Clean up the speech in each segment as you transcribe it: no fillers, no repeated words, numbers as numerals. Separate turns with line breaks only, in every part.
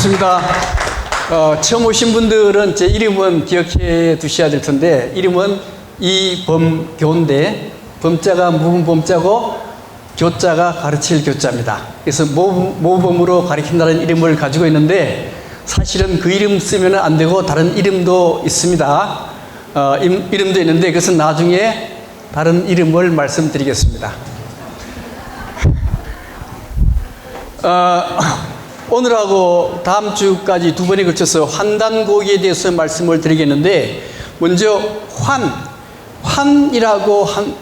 반갑습니다. 처음 오신 분들은 제 이름은 기억해 두셔야 될 텐데, 이름은 이범교인데, 범자가 모범자고 교자가 가르칠 교자입니다. 그래서 모범으로 가르친다는 이름을 가지고 있는데, 사실은 그 이름 쓰면 안 되고 다른 이름도 있습니다. 이름도 있는데 그것은 나중에 다른 이름을 말씀드리겠습니다. 오늘하고 다음 주까지 두 번에 걸쳐서 환단고기에 대해서 말씀을 드리겠는데, 먼저 환이라고 한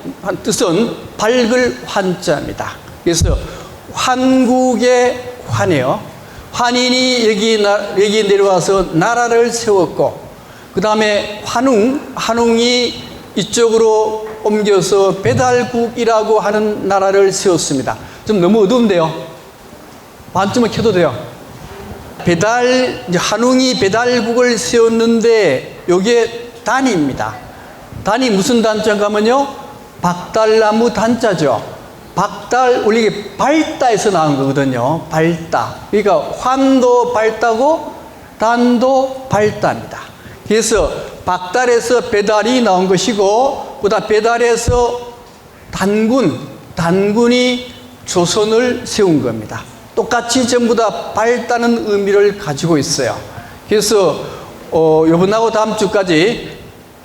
뜻은 밝을 환자입니다. 그래서 환국의 환이에요. 환인이 여기 내려와서 나라를 세웠고, 그 다음에 한웅이 이쪽으로 옮겨서 배달국이라고 하는 나라를 세웠습니다. 좀 너무 어두운데요. 반쯤은 켜도 돼요. 한웅이 배달국을 세웠는데, 요게 단입니다. 단이 무슨 단자인가 하면요, 박달나무 단자죠. 원래 이게 발다에서 나온 거거든요. 발다. 그러니까 환도 발다고 단도 발다입니다. 그래서 박달에서 배달이 나온 것이고, 그다음 배달에서 단군이 조선을 세운 겁니다. 똑같이 전부 다 밝다는 의미를 가지고 있어요. 그래서 이번하고 다음 주까지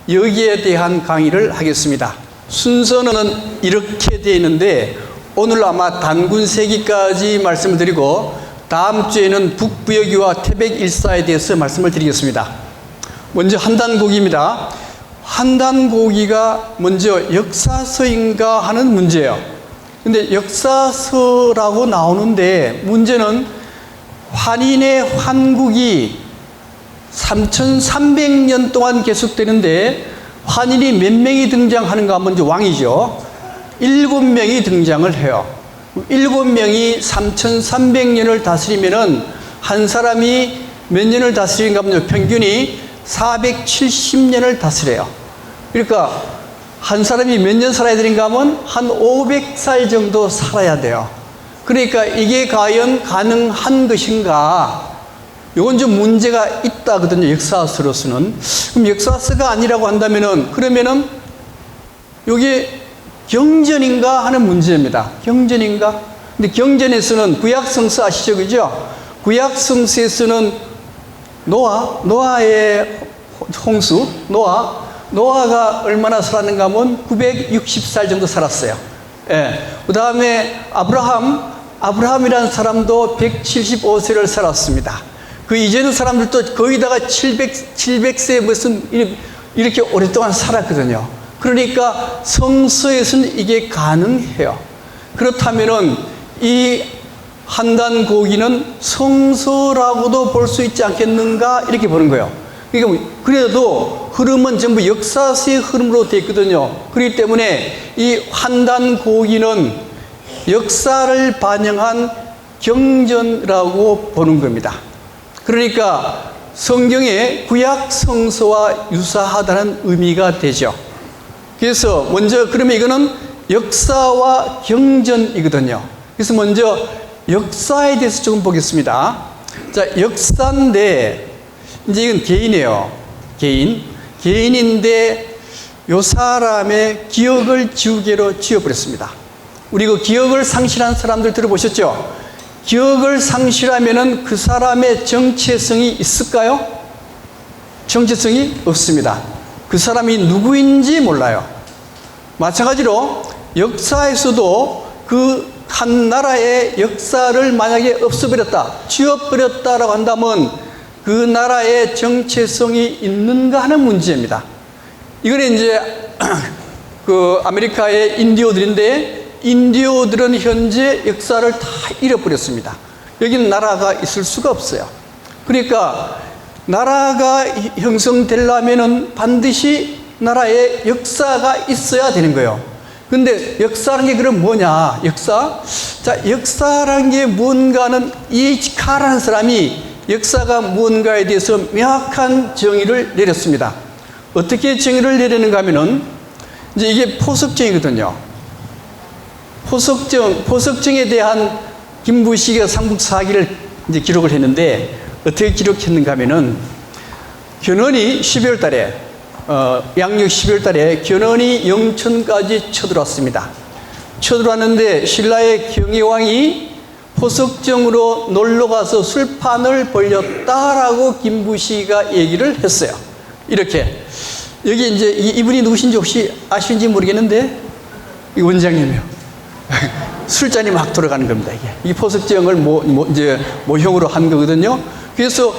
여기에 대한 강의를 하겠습니다. 순서는 이렇게 되어 있는데, 오늘 아마 단군세기까지 말씀을 드리고, 다음 주에는 북부여기와 태백일사에 대해서 말씀을 드리겠습니다. 먼저 한단고기입니다. 한단고기가 먼저 역사서인가 하는 문제예요. 근데 역사서라고 나오는데, 문제는 환인의 환국이 3300년 동안 계속되는데, 환인이 몇 명이 등장하는가 하면 이제 왕이죠. 7명이 등장을 해요. 7명이 3300년을 다스리면은 한 사람이 몇 년을 다스리는가 하면 평균이 470년을 다스려요. 그러니까 한 사람이 몇 년 살아야 되는가 하면 한 500살 정도 살아야 돼요. 그러니까 이게 과연 가능한 것인가? 이건 좀 문제가 있다거든요, 역사서로서는. 그럼 역사서가 아니라고 한다면은, 그러면은 이게 경전인가 하는 문제입니다. 경전인가? 근데 경전에서는 구약성서 아시죠, 그죠? 구약성서에서는 노아의 홍수, 노아가 얼마나 살았는가 하면 960살 정도 살았어요. 예. 그 다음에 아브라함이라는 사람도 175세를 살았습니다. 그 이전 사람들도 거의 다가 700세 무슨 이렇게 오랫동안 살았거든요. 그러니까 성서에서는 이게 가능해요. 그렇다면은 이 한단고기는 성서라고도 볼 수 있지 않겠는가, 이렇게 보는 거예요. 그러니까 그래도 흐름은 전부 역사서의 흐름으로 되어 있거든요. 그렇기 때문에 이 한단고기는 역사를 반영한 경전이라고 보는 겁니다. 그러니까 성경의 구약 성서와 유사하다는 의미가 되죠. 그래서 먼저 그러면 이거는 역사와 경전이거든요. 그래서 먼저 역사에 대해서 조금 보겠습니다. 자, 역사인데 이제 이건 개인이에요. 개인인데 요 사람의 기억을 지우개로 지워버렸습니다. 우리 그 기억을 상실한 사람들 들어보셨죠? 기억을 상실하면은 그 사람의 정체성이 있을까요? 정체성이 없습니다. 그 사람이 누구인지 몰라요. 마찬가지로 역사에서도 그 한 나라의 역사를 만약에 없애버렸다, 지워버렸다라고 한다면 그 나라의 정체성이 있는가 하는 문제입니다. 이거는 이제 그 아메리카의 인디오들인데, 인디오들은 현재 역사를 다 잃어버렸습니다. 여기는 나라가 있을 수가 없어요. 그러니까 나라가 형성되려면은 반드시 나라에 역사가 있어야 되는 거예요. 근데 역사라는 게 그럼 뭐냐? 역사라는 게 뭔가는 이 카라는 사람이 역사가 무언가에 대해서 명확한 정의를 내렸습니다. 어떻게 정의를 내리는가 하면은, 이제 이게 포석정이거든요. 포석정에 대한 김부식의 삼국사기를 이제 기록을 했는데, 어떻게 기록했는가 하면은 견훤이 12월 달에 양력 12월 달에 견훤이 영천까지 쳐들어왔습니다. 쳐들어왔는데 신라의 경혜왕이 포석정으로 놀러가서 술판을 벌렸다라고 김부시가 얘기를 했어요. 이렇게 여기 이제 이분이 누구신지 혹시 아시는지 모르겠는데 이 원장님이요. 술잔이 막 돌아가는 겁니다. 이게 이 포석정을 이제 모형으로 한 거거든요. 그래서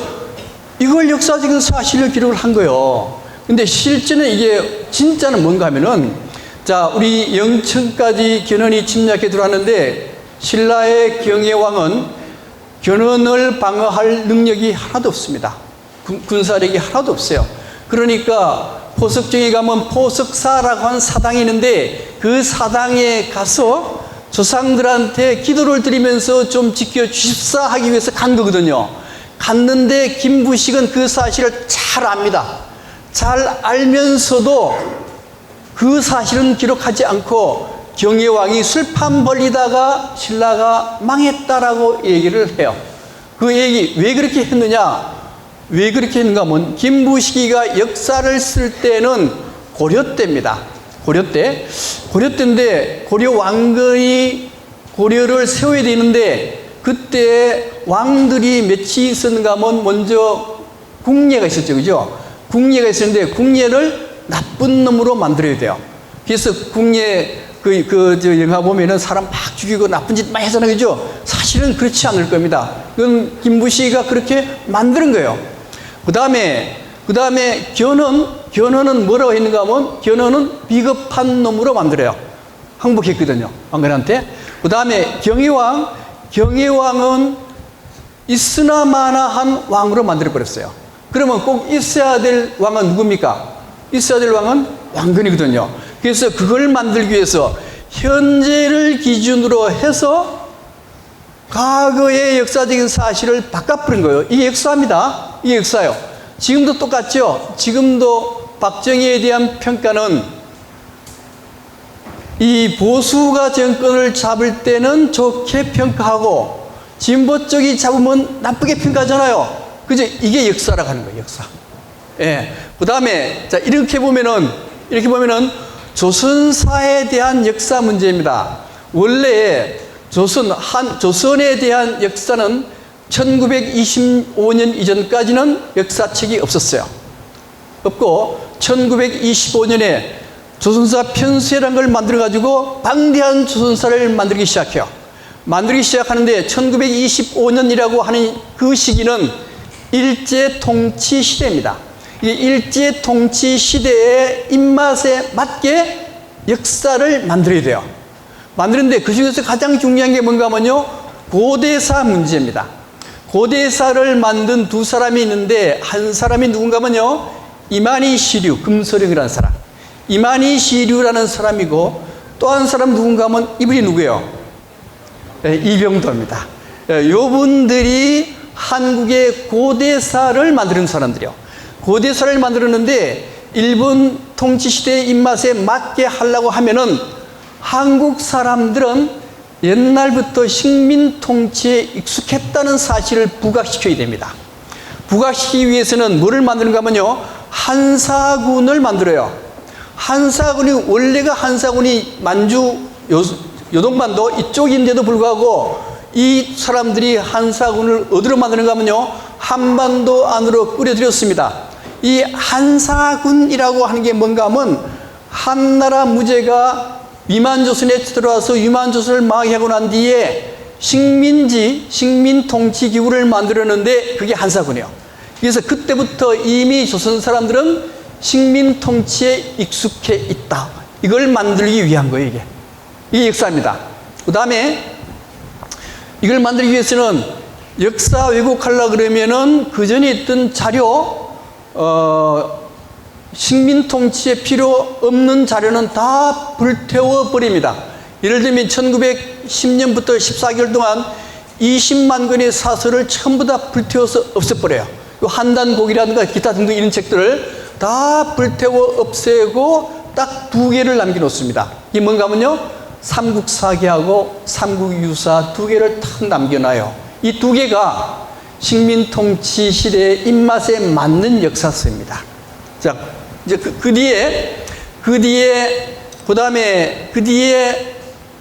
이걸 역사적인 사실을 기록을 한 거예요. 근데 실제는 이게 진짜는 뭔가 하면은 자, 우리 영천까지 견훤이 침략해 들어왔는데 신라의 경혜왕은 견훤을 방어할 능력이 하나도 없습니다. 군사력이 하나도 없어요. 그러니까 포석정에 가면 포석사라고 한 사당이 있는데 그 사당에 가서 조상들한테 기도를 드리면서 좀 지켜주십사 하기 위해서 간 거거든요. 갔는데 김부식은 그 사실을 잘 압니다. 잘 알면서도 그 사실은 기록하지 않고 경혜왕이 술판 벌리다가 신라가 망했다라고 얘기를 해요. 그 얘기 왜 그렇게 했느냐? 왜 그렇게 했는가 하면 김부식이가 역사를 쓸 때는 고려 때입니다. 고려 때인데 고려 왕건이 고려를 세워야 되는데 그때 왕들이 몇이 있었는가 하면 먼저 궁예가 있었죠. 그죠? 궁예가 있었는데 궁예를 나쁜 놈으로 만들어야 돼요. 그래서 궁예 저 영화 보면은 사람 막 죽이고 나쁜 짓 많이 하잖아요. 그죠? 사실은 그렇지 않을 겁니다. 그건 김부시가 그렇게 만드는 거예요. 그 다음에 견훤은 뭐라고 했는가 하면 견훤은 비겁한 놈으로 만들어요. 항복했거든요. 왕건한테. 그 다음에 경혜왕은 있으나 마나한 왕으로 만들어버렸어요. 그러면 꼭 있어야 될 왕은 누굽니까? 있어야 될 왕은 왕건이거든요. 그래서 그걸 만들기 위해서 현재를 기준으로 해서 과거의 역사적인 사실을 바꿔버린 거예요. 이게 역사입니다. 이게 역사예요. 지금도 똑같죠? 지금도 박정희에 대한 평가는 이 보수가 정권을 잡을 때는 좋게 평가하고 진보 쪽이 잡으면 나쁘게 평가하잖아요. 그죠? 이게 역사라고 하는 거예요, 역사. 예. 그 다음에, 자, 이렇게 보면은 조선사에 대한 역사 문제입니다. 원래 조선에 대한 역사는 1925년 이전까지는 역사책이 없었어요. 없고, 1925년에 조선사 편수회라는 걸 만들어가지고 방대한 조선사를 만들기 시작해요. 만들기 시작하는데 1925년이라고 하는 그 시기는 일제통치 시대입니다. 이 일제통치 시대의 입맛에 맞게 역사를 만들어야 돼요. 만드는데 그 중에서 가장 중요한 게 뭔가 하면요, 고대사 문제입니다. 고대사를 만든 두 사람이 있는데 한 사람이 누군가 하면요, 이만희 시류, 금소령이라는 사람. 이만희 시류라는 사람이고 또 한 사람 누군가 하면 이분이 누구예요? 네, 이병도입니다. 요분들이 한국의 고대사를 만드는 사람들이요. 고대사를 만들었는데 일본 통치시대의 입맛에 맞게 하려고 하면은 한국 사람들은 옛날부터 식민 통치에 익숙했다는 사실을 부각시켜야 됩니다. 부각시키기 위해서는 뭐를 만드는가 하면요, 한사군을 만들어요. 한사군이 원래가 한사군이 만주 요동반도 이쪽인데도 불구하고 이 사람들이 한사군을 어디로 만드는가 하면요, 한반도 안으로 끌어들였습니다. 이 한사군이라고 하는 게 뭔가 하면 한나라 무제가 위만조선에 들어와서 위만조선을 망하고 난 뒤에 식민 통치 기구를 만들었는데 그게 한사군이에요. 그래서 그때부터 이미 조선 사람들은 식민 통치에 익숙해 있다. 이걸 만들기 위한 거예요, 이게. 이게 역사입니다. 그 다음에 이걸 만들기 위해서는 역사 왜곡하려고 그러면은 그 전에 있던 자료, 식민 통치에 필요 없는 자료는 다 불태워 버립니다. 예를 들면 1910년부터 14개월 동안 20만 권의 사설을 전부 다 불태워서 없애버려요. 한단곡이라든가 기타 등등 이런 책들을 다 불태워 없애고 딱 2개를 남겨놓습니다. 이게 뭔가 하면요, 삼국사기하고 삼국유사 2개를 탁 남겨놔요. 이 2개가 식민통치 시대의 입맛에 맞는 역사서입니다. 자, 이제 그 뒤에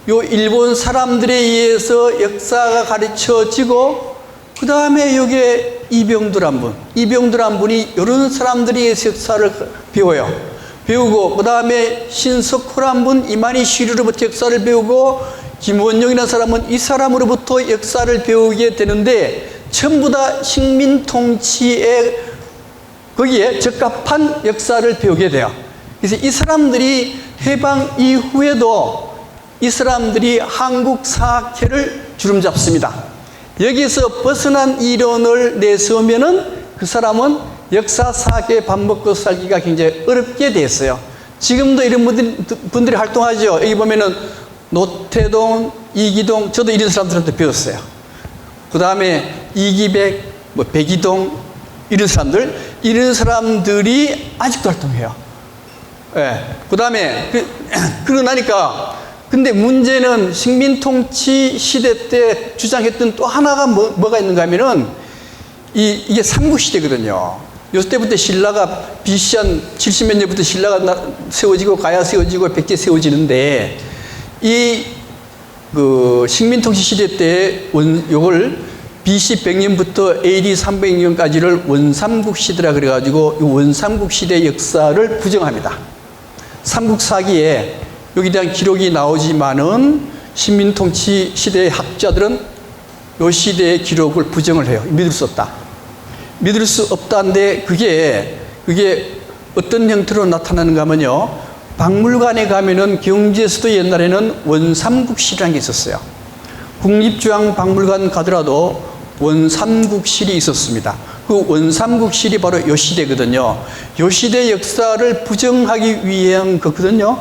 요 일본 사람들에 의해서 역사가 가르쳐지고, 그 다음에 여기에 이병들 한 분이 이런 사람들에 의해서 역사를 배우고, 그 다음에 신석호란 분, 이만희 시류로부터 역사를 배우고, 김원영이라는 사람은 이 사람으로부터 역사를 배우게 되는데, 전부 다 식민통치에 거기에 적합한 역사를 배우게 돼요. 그래서 이 사람들이 해방 이후에도 이 사람들이 한국 사학회를 주름잡습니다. 여기서 벗어난 이론을 내세우면은 그 사람은 역사 사학회 밥 먹고 살기가 굉장히 어렵게 됐어요. 지금도 이런 분들이 활동하죠. 여기 보면은 노태동, 이기동, 저도 이런 사람들한테 배웠어요. 그 다음에 이기백, 백이동, 이런 사람들이 아직도 활동해요. 예. 그 다음에, 그러고 나니까, 근데 문제는 식민통치 시대 때 주장했던 또 하나가 뭐가 있는가 하면은, 이게 삼국시대거든요. 요때부터 신라가 BC 한 70몇 년부터 신라가 세워지고, 가야 세워지고, 백제 세워지는데, 식민통치 시대 때 요걸 BC 100년부터 AD 300년까지를 원삼국시대라 그래가지고, 이 원삼국시대 역사를 부정합니다. 삼국사기에 여기에 대한 기록이 나오지만은 식민통치 시대의 학자들은 이 시대의 기록을 부정을 해요. 믿을 수 없다. 믿을 수 없다는데 그게 어떤 형태로 나타나는가 하면요. 박물관에 가면은 경주에서도 옛날에는 원삼국실이라는 게 있었어요. 국립중앙박물관 가더라도 원삼국실이 있었습니다. 그 원삼국실이 바로 요 시대거든요. 요 시대 역사를 부정하기 위한 거거든요.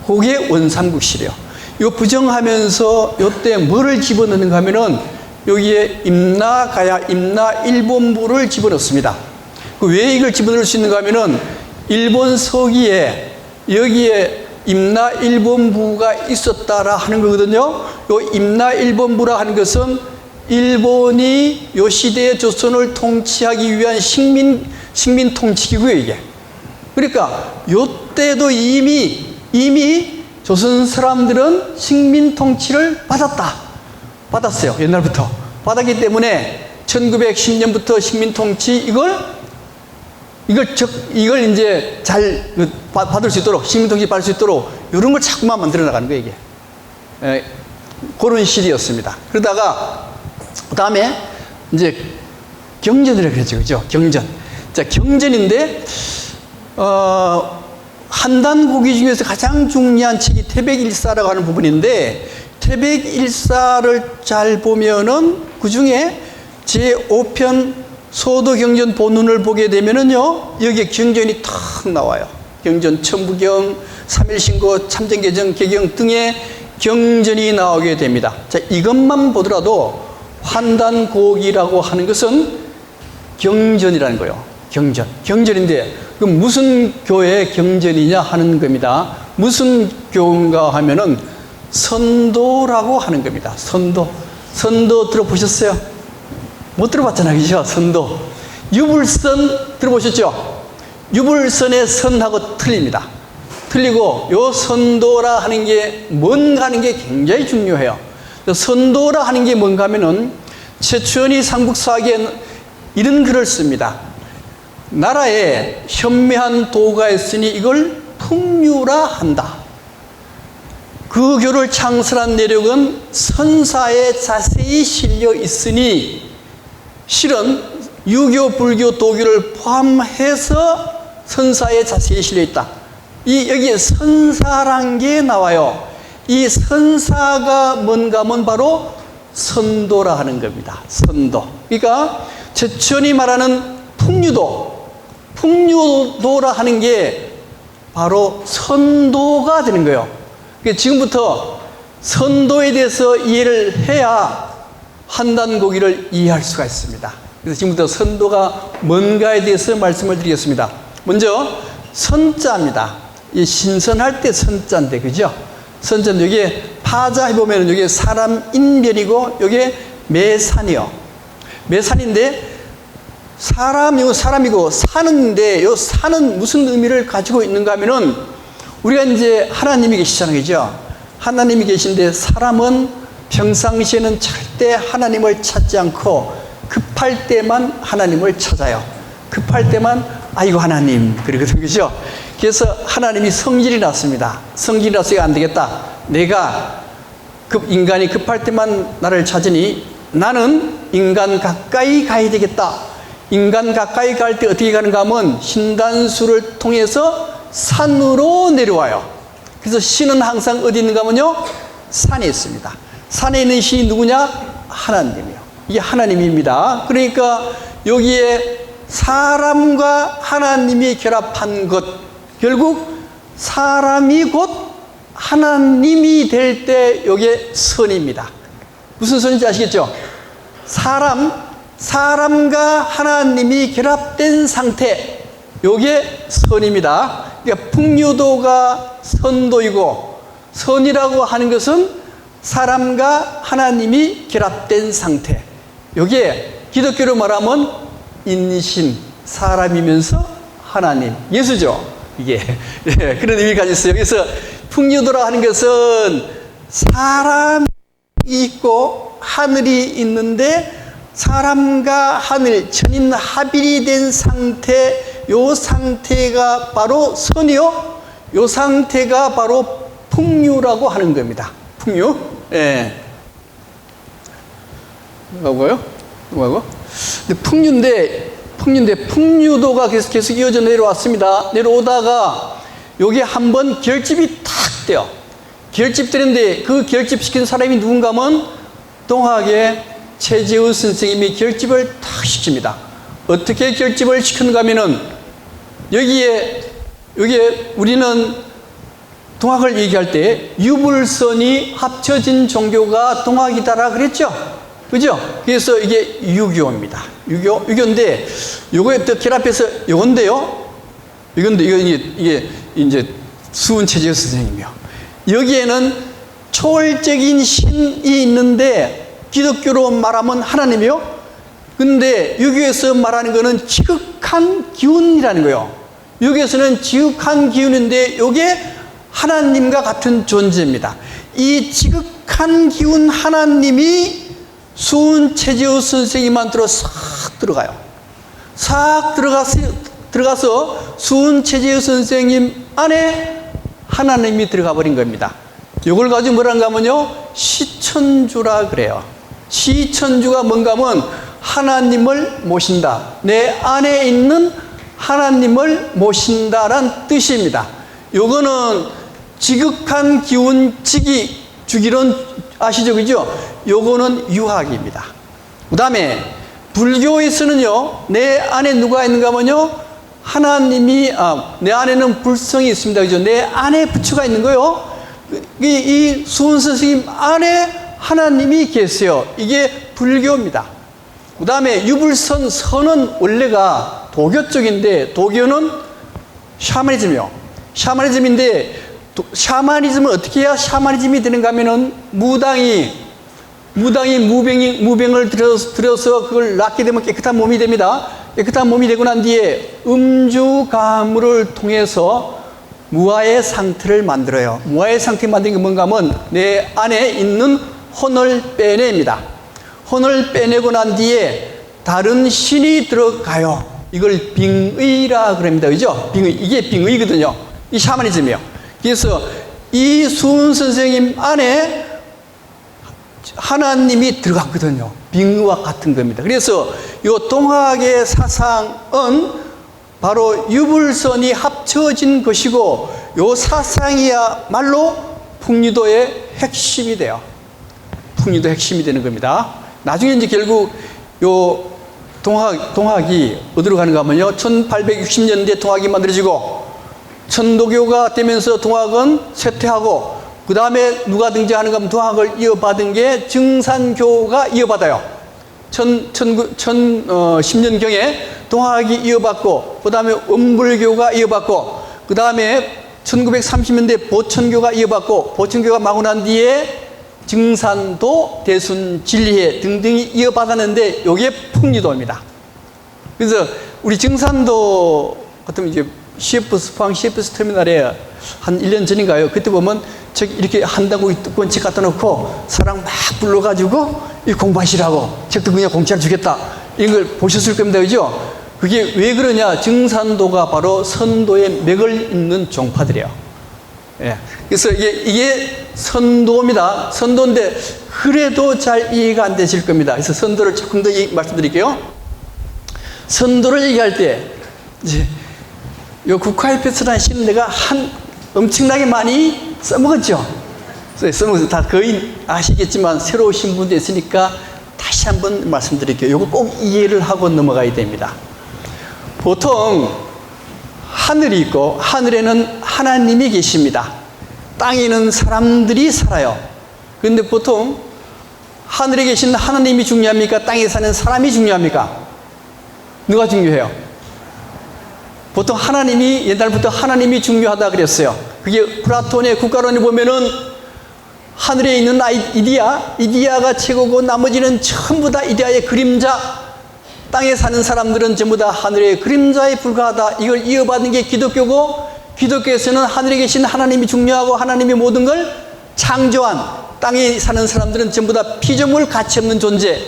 그게 원삼국실이에요. 이거 부정하면서 요때 뭐를 집어넣는가 하면은 여기에 임나가야, 임나일본부를 집어넣습니다. 왜 이걸 집어넣을 수 있는가 하면은 일본 서기에 여기에 임나일본부가 있었다라 하는 거거든요. 요 임나일본부라 하는 것은 일본이 요 시대의 조선을 통치하기 위한 식민 통치기고요, 이게. 그러니까 요때도 이미 조선 사람들은 식민 통치를 받았어요. 옛날부터. 받았기 때문에 1910년부터 식민 통치 이걸 이제 잘 받을 수 있도록, 식민 통치 받을 수 있도록 이런 걸 자꾸만 만들어 나가는 거예요, 이게. 그런 시대였습니다. 그러다가 그 다음에 이제 경전이라고 그랬죠, 그죠? 경전. 자, 경전인데 한단고기 중에서 가장 중요한 책이 태백일사라고 하는 부분인데, 태백일사를 잘 보면은 그 중에 제5편 소도경전 본문을 보게 되면은요, 여기에 경전이 탁 나와요. 경전, 천부경, 삼일신고, 참전개정, 개경 등의 경전이 나오게 됩니다. 자, 이것만 보더라도 환단고기라고 하는 것은 경전이라는 거예요. 경전인데, 그 무슨 교회의 경전이냐 하는 겁니다. 무슨 교인가 하면은 선도라고 하는 겁니다. 선도 들어보셨어요? 못 들어봤잖아요, 그죠? 선도. 유불선 들어보셨죠? 유불선의 선하고 틀립니다. 틀리고, 요 선도라 하는 게 뭔가 하는 게 굉장히 중요해요. 선도라 하는 게 뭔가 하면은 최춘희 삼국사기에 이런 글을 씁니다. 나라에 현매한 도가 있으니 이걸 풍류라 한다. 그 교를 창설한 내력은 선사에 자세히 실려 있으니, 실은 유교, 불교, 도교를 포함해서 선사에 자세히 실려 있다. 여기에 선사란 게 나와요. 이 선사가 뭔가 하면 바로 선도라 하는 겁니다. 선도. 그러니까 최천이 말하는 풍류도라 하는 게 바로 선도가 되는 거예요. 그러니까 지금부터 선도에 대해서 이해를 해야 한단고기를 이해할 수가 있습니다. 그래서 지금부터 선도가 뭔가에 대해서 말씀을 드리겠습니다. 먼저 선자입니다. 이 신선할 때 선자인데, 그죠? 선자는 여기에 파자 해보면 여기에 사람 인별이고 여기에 매산이요. 매산인데 사람이고 사람이고 사는데 요 사는 무슨 의미를 가지고 있는가 하면은 우리가 이제 하나님이 계시잖아요. 그죠? 하나님이 계신데 사람은 평상시에는 절대 하나님을 찾지 않고 급할 때만 하나님을 찾아요. 급할 때만 아이고 하나님 그러거든요. 그죠? 그래서 하나님이 성질이 났습니다. 성질이 나서 이거 안 되겠다. 내가 인간이 급할 때만 나를 찾으니 나는 인간 가까이 가야 되겠다. 인간 가까이 갈 때 어떻게 가는가 하면 신단수를 통해서 산으로 내려와요. 그래서 신은 항상 어디 있는가 하면요, 산에 있습니다. 산에 있는 신이 누구냐? 하나님이요. 이게 하나님입니다. 그러니까 여기에 사람과 하나님이 결합한 것, 결국 사람이 곧 하나님이 될 때 이게 선입니다. 무슨 선인지 아시겠죠? 사람과 하나님이 결합된 상태, 이게 선입니다. 그러니까 풍류도가 선도이고, 선이라고 하는 것은 사람과 하나님이 결합된 상태. 이게 기독교로 말하면 인신, 사람이면서 하나님, 예수죠. 이게 그런 의미가 있어요. 그래서 풍류도라 하는 것은 사람이 있고 하늘이 있는데 사람과 하늘, 천인합일이 된 상태, 요 상태가 바로 선이요. 요 상태가 바로 풍류라고 하는 겁니다. 풍류. 예. 뭐고요? 뭐고? 풍류인데 풍류도가 계속 이어져 내려왔습니다. 내려오다가 여기 한번 결집이 탁 돼요. 결집되는데 그 결집시킨 사람이 누군가 하면 동학의 최재우 선생님이 결집을 탁 시킵니다. 어떻게 결집을 시켰는가 하면은 여기에 우리는 동학을 얘기할 때 유불선이 합쳐진 종교가 동학이다라 그랬죠? 그죠? 그래서 이게 유교입니다. 유교인데 요거에 또 결합해서 요건데요. 이게 이제 수은 최재우 선생님이요. 여기에는 초월적인 신이 있는데 기독교로 말하면 하나님이요. 근데 유교에서 말하는 거는 지극한 기운이라는 거예요. 유교에서는 지극한 기운인데 이게 하나님과 같은 존재입니다. 이 지극한 기운 하나님이 수은 최재우 선생님한테로 싹 들어가요. 싹 들어가서 수은 최재우 선생님 안에 하나님이 들어가 버린 겁니다. 이걸 가지고 뭐라는가 하면요, 시천주라 그래요. 시천주가 뭔가 하면 하나님을 모신다. 내 안에 있는 하나님을 모신다란 뜻입니다. 요거는 지극한 기운 주기론 아시죠? 그죠? 요거는 유학입니다. 그 다음에 불교에서는요, 내 안에 누가 있는가 하면요, 하나님이, 내 안에는 불성이 있습니다. 그죠? 내 안에 부처가 있는 거요. 이 수은 선생님 안에 하나님이 계세요. 이게 불교입니다. 그 다음에 유불선, 선은 원래가 도교 쪽인데, 도교는 샤머니즘이요. 샤머니즘인데, 샤머니즘은 어떻게 해야 샤머니즘이 되는가 하면은 무당이 무병을 들여서 그걸 낫게 되면 깨끗한 몸이 됩니다. 깨끗한 몸이 되고 난 뒤에 음주가물을 통해서 무아의 상태를 만들어요. 무아의 상태 만드는 게 뭔가 하면 내 안에 있는 혼을 빼냅니다. 혼을 빼내고 난 뒤에 다른 신이 들어가요. 이걸 빙의라 그럽니다. 그죠? 빙의. 이게 빙의거든요. 이 샤머니즘이에요. 그래서 이 수은 선생님 안에 하나님이 들어갔거든요. 빙의와 같은 겁니다. 그래서 이 동학의 사상은 바로 유불선이 합쳐진 것이고, 이 사상이야말로 풍류도의 핵심이 돼요. 풍류도 핵심이 되는 겁니다. 나중에 이제 결국 요 동학이 어디로 가는가 하면요, 1860년대에 동학이 만들어지고 천도교가 되면서 동학은 쇠퇴하고, 그 다음에 누가 등장하는가 하면 동학을 이어받은 게 증산교가 이어받아요. 10년경에 동학이 이어받고, 그 다음에 음불교가 이어받고, 그 다음에 1930년대 보천교가 이어받고, 보천교가 마고 난 뒤에 증산도, 대순, 진리회 등등이 이어받았는데, 요게 풍류도입니다. 그래서 우리 증산도 같은 이제 CFS, 포항 CFS 터미널에 한 1년 전인가요? 그때 보면 저기 이렇게 한다고 원칙 갖다 놓고 사람 막 불러가지고 이 공부하시라고 책도 그냥 공짜로 주겠다. 이런 걸 보셨을 겁니다. 그죠? 그게 왜 그러냐? 증산도가 바로 선도의 맥을 잇는 종파들이에요. 예. 그래서 이게 선도입니다. 선도인데 그래도 잘 이해가 안 되실 겁니다. 그래서 선도를 조금 더 말씀드릴게요. 선도를 얘기할 때 이제 요 국화협회서라는 시는 내가 엄청나게 많이 써먹었죠. 써먹어서 다 거의 아시겠지만 새로 오신 분도 있으니까 다시 한번 말씀드릴게요. 요거 꼭 이해를 하고 넘어가야 됩니다. 보통 하늘이 있고 하늘에는 하나님이 계십니다. 땅에는 사람들이 살아요. 그런데 보통 하늘에 계신 하나님이 중요합니까? 땅에 사는 사람이 중요합니까? 누가 중요해요? 보통 하나님이 옛날부터 하나님이 중요하다 그랬어요. 그게 플라톤의 국가론에 보면은 하늘에 있는 이디야가 최고고 나머지는 전부 다 이디야의 그림자, 땅에 사는 사람들은 전부 다 하늘의 그림자에 불과하다. 이걸 이어받은 게 기독교고, 기독교에서는 하늘에 계신 하나님이 중요하고 하나님이 모든 걸 창조한, 땅에 사는 사람들은 전부 다 피조물 가치 없는 존재.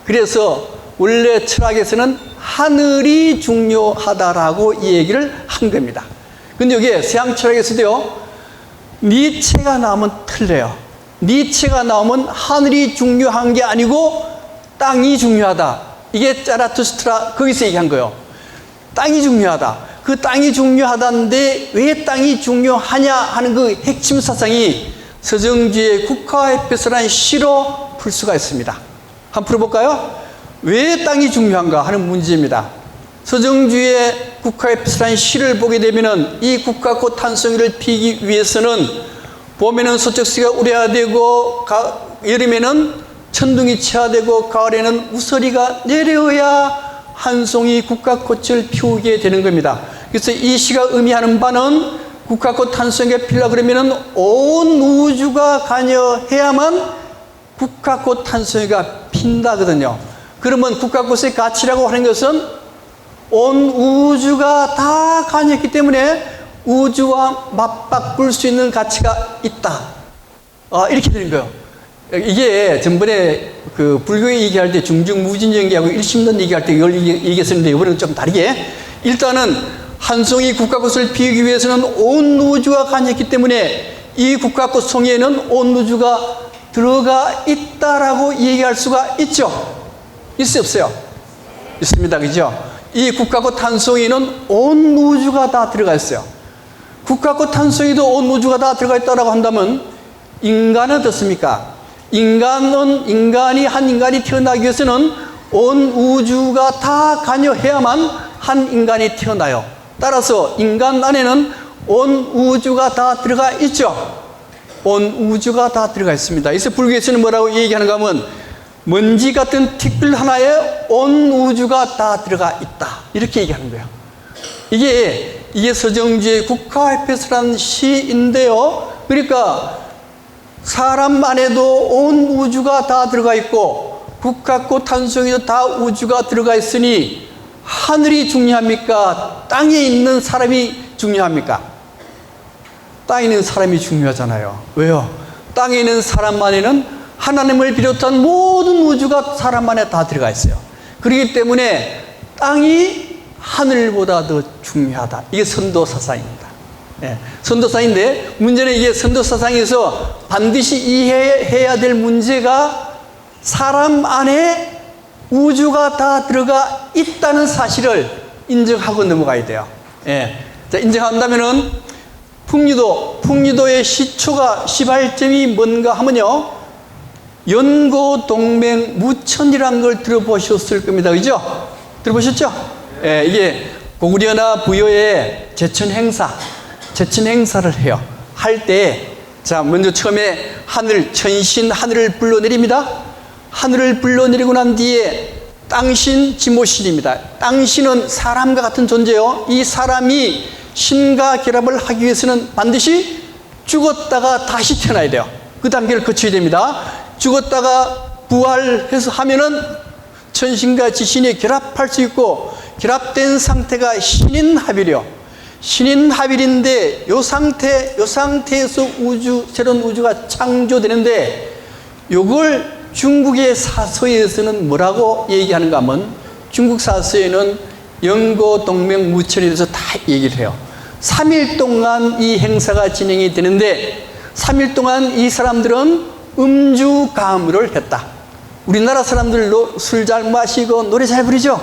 그래서 원래 철학에서는 하늘이 중요하다라고 이 얘기를 한 겁니다. 근데 여기에 서양 철학에서도요, 니체가 나오면 틀려요. 니체가 나오면 하늘이 중요한 게 아니고 땅이 중요하다. 이게 자라투스트라 거기서 얘기한 거예요. 땅이 중요하다. 그 땅이 중요하다는데 왜 땅이 중요하냐 하는 그 핵심 사상이 서정주의 국화협회서라는 시로 풀 수가 있습니다. 한번 풀어볼까요? 왜 땅이 중요한가 하는 문제입니다. 서정주의 국화협회서라는 시를 보게 되면은 이 국화꽃 한 송이를 피기 위해서는 봄에는 소쩍새가 울어야 되고 여름에는 천둥이 쳐야 되고 가을에는 우서리가 내려야 한 송이 국화꽃을 피우게 되는 겁니다. 그래서 이 시가 의미하는 바는 국화꽃 한 송이가 피우려 그러면은 온 우주가 관여해야만 국화꽃 한 송이가 핀다거든요. 그러면 국화꽃의 가치라고 하는 것은 온 우주가 다 관여했기 때문에 우주와 맞바꿀 수 있는 가치가 있다. 이렇게 되는 거예요. 이게 전번에 그 불교 얘기할 때 중증무진연기하고 일심론 얘기할 때 이걸 얘기했었는데 이번에는 좀 다르게, 일단은 한 송이 국화꽃을 피우기 위해서는 온 우주가 관여했기 때문에 이 국화꽃 송이에는 온 우주가 들어가 있다라고 얘기할 수가 있죠. 있어요, 없어요? 있습니다. 그죠? 이 국화꽃 한 송이는 온 우주가 다 들어가 있어요. 국화꽃 한 송이도 온 우주가 다 들어가 있다라고 한다면 인간은 어떻습니까? 인간이 한 인간이 태어나기 위해서는 온 우주가 다 관여해야만 한 인간이 태어나요. 따라서 인간 안에는 온 우주가 다 들어가 있죠. 온 우주가 다 들어가 있습니다. 그래서 불교에서는 뭐라고 얘기하는가 하면 먼지 같은 티끌 하나에 온 우주가 다 들어가 있다. 이렇게 얘기하는 거예요. 이게 서정주의 국화협회서라는 시인데요. 그러니까 사람 안에도 온 우주가 다 들어가 있고 국화꽃 한 송이도 다 우주가 들어가 있으니 하늘이 중요합니까? 땅에 있는 사람이 중요합니까? 땅에 있는 사람이 중요하잖아요. 왜요? 땅에 있는 사람 안에는 하나님을 비롯한 모든 우주가 사람 안에 다 들어가 있어요. 그렇기 때문에 땅이 하늘보다 더 중요하다. 이게 선도사상입니다. 예, 선도사상인데 문제는 이게 선도사상에서 반드시 이해해야 될 문제가 사람 안에 우주가 다 들어가 있다는 사실을 인정하고 넘어가야 돼요. 예, 자, 인정한다면은 풍류도의 시발점이 뭔가 하면요, 연고동맹 무천이라는 걸 들어보셨을 겁니다. 그죠? 들어보셨죠? 예, 이게 고구려나 부여의 제천 행사를 해요. 할 때, 자, 먼저 처음에 천신 하늘을 불러내립니다. 하늘을 불러내리고 난 뒤에 땅신, 지모신입니다. 땅신은 사람과 같은 존재요. 이 사람이 신과 결합을 하기 위해서는 반드시 죽었다가 다시 태어나야 돼요. 그 단계를 거쳐야 됩니다. 죽었다가 부활해서 하면은 천신과 지신이 결합할 수 있고, 결합된 상태가 신인합이래요. 신인합일인데 요 상태에서 새로운 우주가 창조되는데 요걸 중국의 사서에서는 뭐라고 얘기하는가 하면 중국 사서에는 영고동맹무천에 대해서 다 얘기를 해요. 3일 동안 이 행사가 진행이 되는데 3일 동안 이 사람들은 음주가무를 했다. 우리나라 사람들도 술 잘 마시고 노래 잘 부르죠.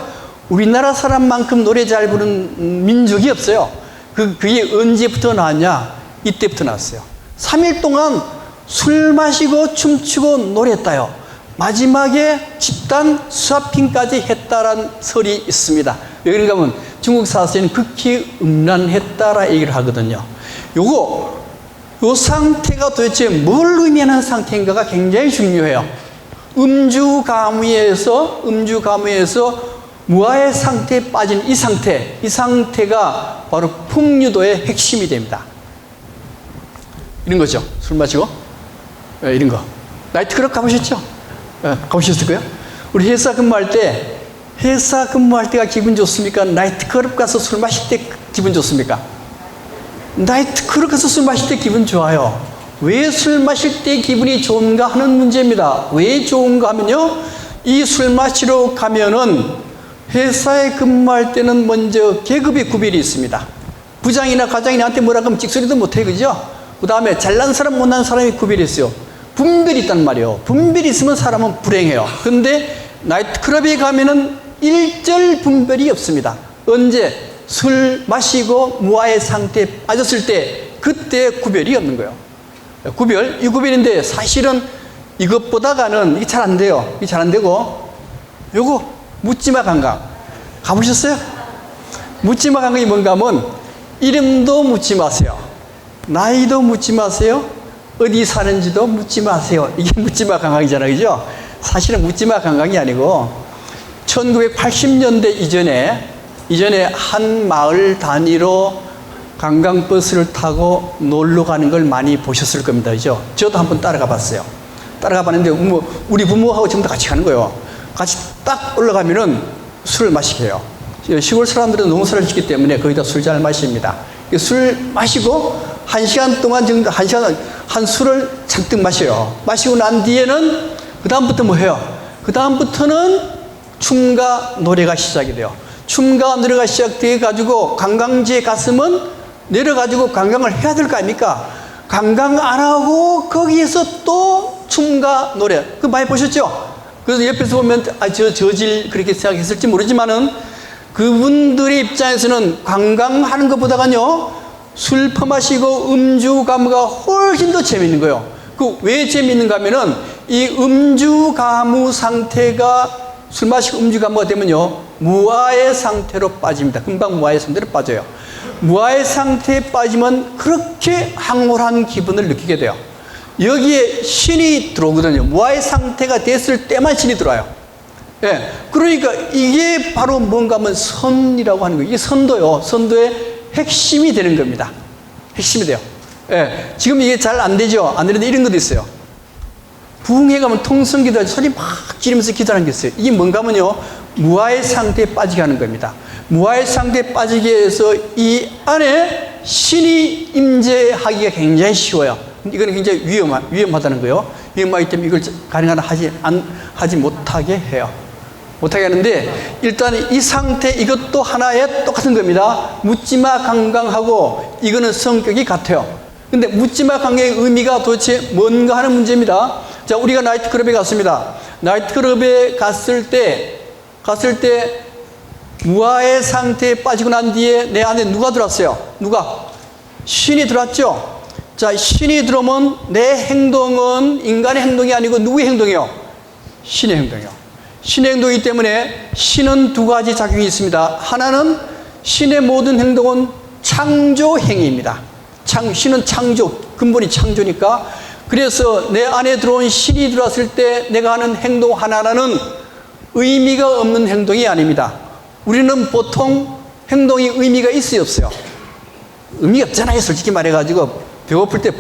우리나라 사람만큼 노래 잘 부르는 민족이 없어요. 그게 언제부터 나왔냐? 이때부터 나왔어요. 3일 동안 술 마시고 춤추고 노래했다요. 마지막에 집단 스와핑까지 했다라는 설이 있습니다. 왜 그런가 하면 중국 사서에는 극히 음란했다라 얘기를 하거든요. 요 상태가 도대체 뭘 의미하는 상태인가가 굉장히 중요해요. 음주가무에서 무아의 상태에 빠진 이 상태가 바로 풍류도의 핵심이 됩니다. 이런 거죠. 술 마시고 이런 거. 나이트클럽 가보셨죠? 가보셨을 거예요? 우리 회사 근무할 때가 기분 좋습니까? 나이트클럽 가서 술 마실 때 기분 좋습니까? 나이트클럽 가서 술 마실 때 기분 좋아요. 왜 술 마실 때 기분이 좋은가 하는 문제입니다. 왜 좋은가 하면요, 이 술 마시러 가면은 회사에 근무할 때는 먼저 계급의 구별이 있습니다. 부장이나 과장이 나한테 뭐라 하면 찍소리도 못해, 그죠? 그 다음에 잘난 사람 못난 사람이 구별이 있어요. 분별이 있단 말이에요. 분별이 있으면 사람은 불행해요. 그런데 나이트클럽에 가면은 일절 분별이 없습니다. 언제? 술 마시고 무아의 상태에 빠졌을 때 그때 구별이 없는 거예요. 이 구별인데 사실은 이것보다가는 이게 잘 안 돼요. 이게 잘 안 되고 요거 묻지마 관광 가보셨어요? 묻지마 관광이 뭔가 하면 이름도 묻지 마세요. 나이도 묻지 마세요. 어디 사는지도 묻지 마세요. 이게 묻지마 관광이잖아요. 그죠? 사실은 묻지마 관광이 아니고 1980년대 이전에 한 마을 단위로 관광버스를 타고 놀러 가는 걸 많이 보셨을 겁니다. 그죠? 저도 한번 따라가 봤어요. 따라가 봤는데 우리 부모하고 전부 다 같이 가는 거예요. 같이 딱 올라가면은 술을 마시게 해요. 시골 사람들은 농사를 짓기 때문에 거의 다 술 잘 마십니다. 술 마시고 한 시간 동안 정도, 한 술을 잔뜩 마셔요. 마시고 난 뒤에는 그다음부터 뭐 해요? 그다음부터는 춤과 노래가 시작이 돼요. 춤과 노래가 시작돼 가지고 관광지에 갔으면 내려가지고 관광을 해야 될 거 아닙니까? 관광 안 하고 거기에서 또 춤과 노래, 그거 많이 보셨죠? 그래서 옆에서 보면 저질 그렇게 생각했을지 모르지만은 그분들의 입장에서는 관광하는 것보다는요 술 퍼마시고 음주가무가 훨씬 더 재밌는 거예요. 그 왜 재밌는가 하면은 이 음주가무 상태가 술 마시고 음주가무가 되면요 무아의 상태로 빠집니다. 금방 무아의 상태로 빠져요. 무아의 상태에 빠지면 그렇게 황홀한 기분을 느끼게 돼요. 여기에 신이 들어오거든요. 무아의 상태가 됐을 때만 신이 들어와요. 예. 그러니까 이게 바로 뭔가 하면 선이라고 하는 거예요. 이게 선도요. 선도의 핵심이 되는 겁니다. 핵심이 돼요. 예. 지금 이게 잘 안 되죠. 안 되는데 이런 것도 있어요. 부흥회 가면 통성기도 소리 막 지르면서 기도하는 게 있어요. 이게 뭔가 하면요. 무아의 상태에 빠지게 하는 겁니다. 무아의 상태에 빠지게 해서 이 안에 신이 임재하기가 굉장히 쉬워요. 이거는 굉장히 위험하다는 거예요. 위험하기 때문에 이걸 가능한 하지 못하게 해요. 못하게 하는데 일단 이 상태 이것도 하나의 똑같은 겁니다. 묻지마 관광하고 이거는 성격이 같아요. 근데 묻지마 관광의 의미가 도대체 뭔가 하는 문제입니다. 자, 우리가 나이트클럽에 갔습니다. 나이트클럽에 갔을 때 무아의 상태에 빠지고 난 뒤에 내 안에 누가 들어왔어요? 누가? 신이 들어왔죠? 자, 신이 들어오면 내 행동은 인간의 행동이 아니고 누구의 행동이요? 신의 행동이요. 신의 행동이기 때문에 신은 두 가지 작용이 있습니다. 하나는 신의 모든 행동은 창조 행위입니다. 신은 창조, 근본이 창조니까. 그래서 내 안에 들어온 신이 들어왔을 때 내가 하는 행동 하나하나는 의미가 없는 행동이 아닙니다. 우리는 보통 행동이 의미가 있어요, 없어요? 의미가 없잖아요, 솔직히 말해가지고. 배고플 때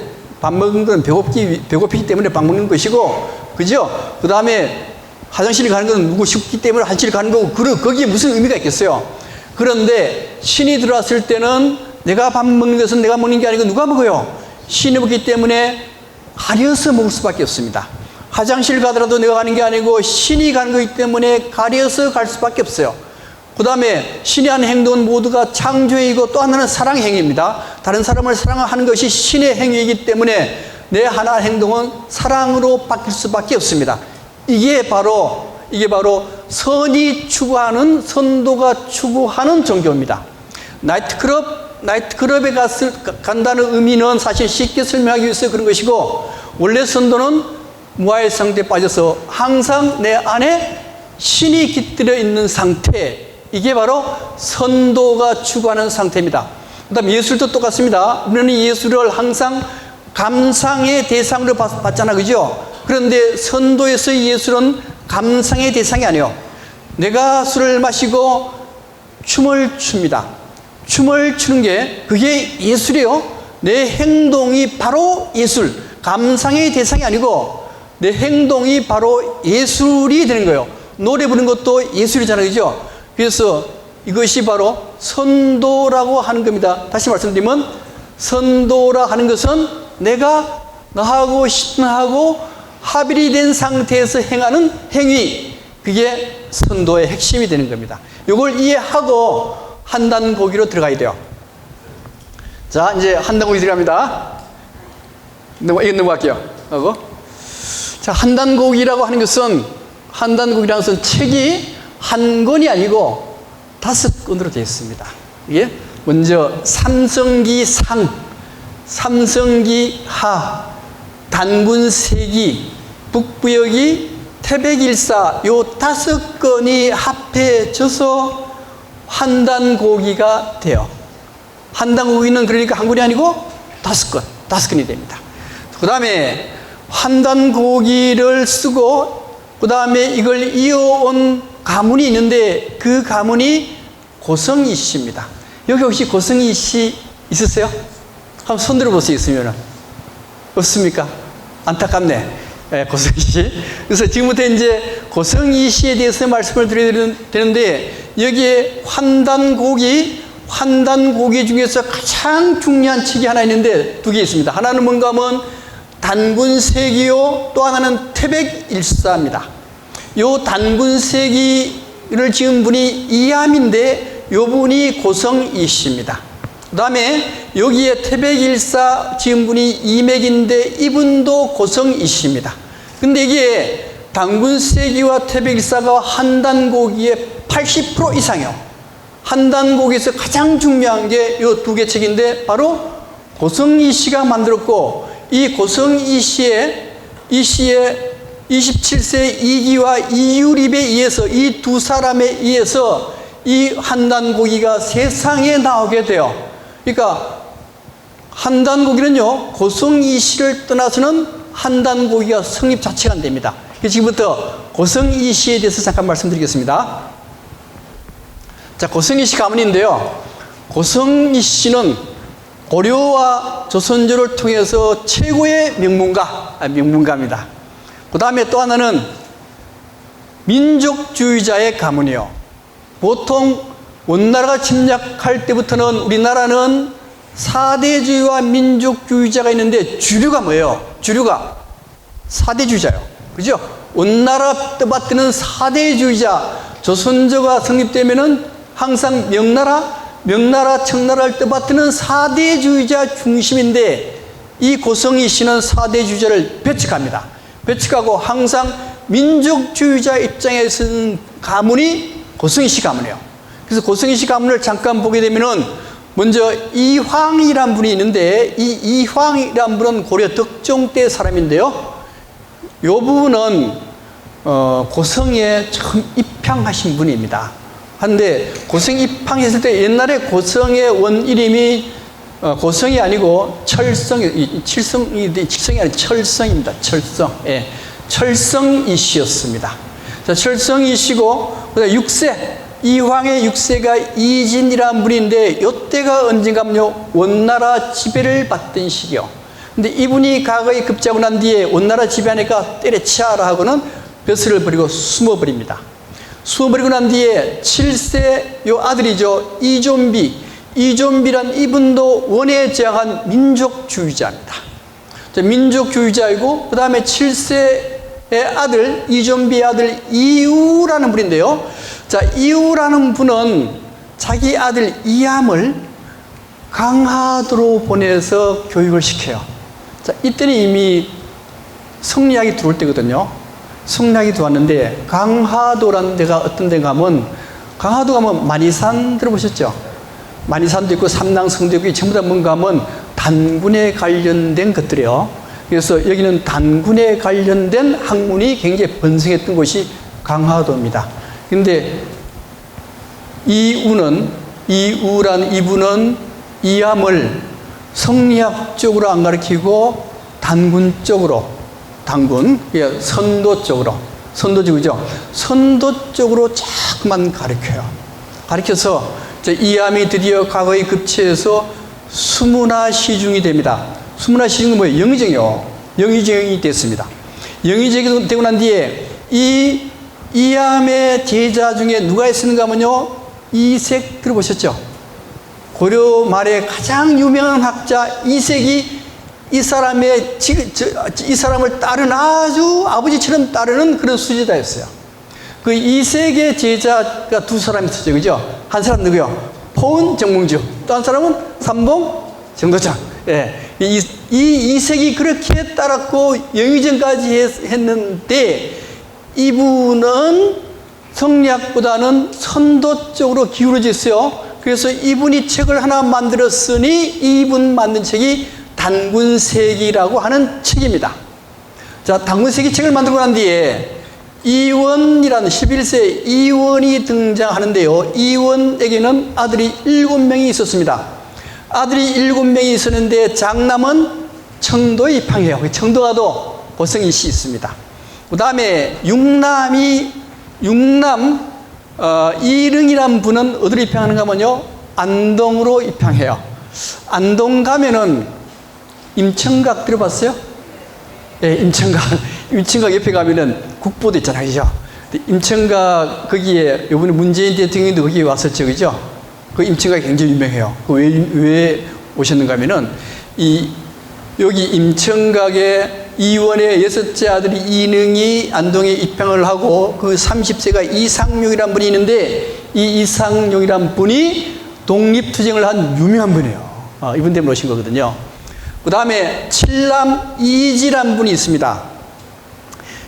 밥 먹는 건 배고프기 때문에 밥 먹는 것이고, 그죠? 그 다음에 화장실 가는 건 누구 싶기 때문에 화장실 가는 거고, 거기에 무슨 의미가 있겠어요? 그런데 신이 들어왔을 때는 내가 밥 먹는 것은 내가 먹는 게 아니고 누가 먹어요? 신이 먹기 때문에 가려서 먹을 수밖에 없습니다. 화장실 가더라도 내가 가는 게 아니고 신이 가는 거기 때문에 가려서 갈 수밖에 없어요. 그 다음에 신이 하는 행동은 모두가 창조이고 또 하나는 사랑의 행위입니다. 다른 사람을 사랑하는 것이 신의 행위이기 때문에 내 하나 행동은 사랑으로 바뀔 수밖에 없습니다. 이게 바로 선이 추구하는, 선도가 추구하는 종교입니다. 나이트클럽에 간다는 의미는 사실 쉽게 설명하기 위해서 그런 것이고, 원래 선도는 무아의 상태에 빠져서 항상 내 안에 신이 깃들여 있는 상태, 이게 바로 선도가 추구하는 상태입니다. 그 다음 예술도 똑같습니다. 우리는 예술을 항상 감상의 대상으로 봤잖아, 그죠? 그런데 선도에서의 예술은 감상의 대상이 아니에요. 내가 술을 마시고 춤을 춥니다. 춤을 추는 게 그게 예술이에요. 내 행동이 바로 예술, 감상의 대상이 아니고 내 행동이 바로 예술이 되는 거예요. 노래 부르는 것도 예술이잖아요, 그죠? 그래서 이것이 바로 선도라고 하는 겁니다. 다시 말씀드리면 선도라 하는 것은 내가 나하고 신하고 합일이 된 상태에서 행하는 행위, 그게 선도의 핵심이 되는 겁니다. 이걸 이해하고 한단고기로 들어가야 돼요. 자, 이제 한단고기 들어갑니다. 이거 넘어갈게요. 하고. 자, 한단고기라고 하는 것은, 한단고기라는 것은 책이 한 권이 아니고 5권으로 되어 있습니다. 이게 먼저 삼성기상, 삼성기하, 단군세기, 북부여기, 태백일사, 요 5건이 합해져서 한단고기가 돼요. 한단고기는 그러니까 한 권이 아니고 5건이 됩니다. 그 다음에 한단고기를 쓰고 그 다음에 이걸 이어온 가문이 있는데 그 가문이 고성이 씨입니다. 여기 혹시 고성이 씨 있으세요? 한번 손 들어보세요. 있으면. 없습니까? 안타깝네. 네, 고성이 씨. 그래서 지금부터 이제 고성이 씨에 대해서 말씀을 드려야 되는데, 여기에 환단고기 중에서 가장 중요한 책이 하나 있는데 2개 있습니다. 하나는 뭔가 하면 단군세기요, 또 하나는 태백일사입니다. 요 단군세기를 지은 분이 이암인데 요 분이 고성이 씨입니다. 그 다음에 여기에 태백일사 지은 분이 이맥인데 이분도 고성이 씨입니다. 근데 이게 단군세기와 태백일사가 한단고기의 80% 이상이요. 한단고기에서 가장 중요한 게 이 2개 책인데 바로 고성이 씨가 만들었고, 이 고성이 씨의 27세 이기와 이유립에 의해서, 이 2사람에 의해서 이 한단고기가 세상에 나오게 돼요. 그러니까 한단고기는요, 고성이 씨를 떠나서는 한단고기가 성립 자체가 안 됩니다. 지금부터 고성이 씨에 대해서 잠깐 말씀드리겠습니다. 자, 고성이 씨 가문인데요, 고성이 씨는 고려와 조선조를 통해서 최고의 명문가입니다. 그 다음에 또 하나는 민족주의자의 가문이요. 보통 원나라가 침략할 때부터는 우리나라는 사대주의와 민족주의자가 있는데, 주류가 뭐예요? 주류가 사대주의자예요. 그죠? 원나라 떠받드는 사대주의자, 조선조가 성립되면은 항상 명나라, 청나라를 떠받드는 사대주의자 중심인데, 이 고성이 씨는 사대주의자를 배척합니다. 배척하고 항상 민족주의자 입장에 서는 가문이 고성이 씨 가문이에요. 그래서 고성이 씨 가문을 잠깐 보게 되면은, 먼저 이황이란 분이 있는데, 이 이황이란 분은 고려 덕종 때 사람인데요, 이 부분은 고성에 처음 입향하신 분입니다. 한데 고성 입항했을 때 옛날에 고성의 원 이름이 고성이 아니고 칠성이 아니라 철성입니다. 철성. 예. 철성이 씨였습니다. 자, 철성이 씨고, 그다음에 6세, 이황의 6세가 이진이라는 분인데, 이때가 언젠가면요, 원나라 지배를 받던 시기요. 근데 이분이 과거에 급제하고 난 뒤에 원나라 지배하니까 때려치아라 하고는 벼슬을 버리고 숨어버립니다. 숨어버리고 난 뒤에 7세 요 아들이죠. 이존비란 이분도 원에 저항한 민족주의자입니다. 민족주의자이고 그 다음에 7세의 아들 이존비의 아들 이우라는 분인데요. 자, 이우라는 분은 자기 아들 이암을 강화도로 보내서 교육을 시켜요. 자, 이때는 이미 성리학이 들어올 때거든요. 성리학이 들어왔는데 강화도라는 데가 어떤 데가 하면 강화도 가면 만이산 들어보셨죠? 만이산도 있고 삼랑성도 있고 전부 다 뭔가 하면 단군에 관련된 것들이에요. 그래서 여기는 단군에 관련된 학문이 굉장히 번성했던 곳이 강화도입니다. 근데 이우란 이분은 이암을 성리학 쪽으로 안 가르치고 단군 쪽으로, 선도 쪽으로, 선도적이죠. 선도 쪽으로 자꾸만 가르쳐요. 가르쳐서 이암이 드디어 과거에 급체해서 수문화시중이 됩니다. 수문화시중은 뭐예요? 영의정이요. 영의정이 됐습니다. 영의정이 되고 난 뒤에 이암의 제자 중에 누가 있었는가 하면요, 이색 들어보셨죠? 고려 말에 가장 유명한 학자 이색이 이 사람을 따르는, 아주 아버지처럼 따르는 그런 수제자였어요. 그 이색의 제자가 두 사람이 있었죠, 그죠? 한 사람 누구요? 포은 정몽주. 또 한 사람은 삼봉 정도장. 예. 이 이색이 그렇게 따랐고 영의정까지 했는데 이분은 성리학보다는 선도 쪽으로 기울어져 있어요. 그래서 이분이 책을 하나 만들었으니 이분 만든 책이 단군세기라고 하는 책입니다. 자, 단군세기 책을 만들고 난 뒤에 이원이라는 11세 이원이 등장하는데요. 이원에게는 아들이 7명이 있었습니다. 아들이 7명이 있었는데 장남은 청도에 입항해요. 청도가도 고성이씨 있습니다. 그 다음에 육남 이릉이란 분은 어디로 입항하는가 하면요, 안동으로 입항해요. 안동 가면은 임청각 들어봤어요? 예, 임청각 옆에 가면은 국보도 있잖아요, 그죠? 임청각 거기에 이번에 문재인 대통령도 거기 왔었죠, 그죠? 그 임청각이 굉장히 유명해요. 그 왜 오셨는가 하면은 여기 임청각에 이원의 6째 아들이 이능이 안동에 입항을 하고 그 30세가 이상용이라는 분이 있는데 이 이상용이라는 분이 독립투쟁을 한 유명한 분이에요. 이분 때문에 오신 거거든요. 그 다음에 칠남 이지라는 분이 있습니다.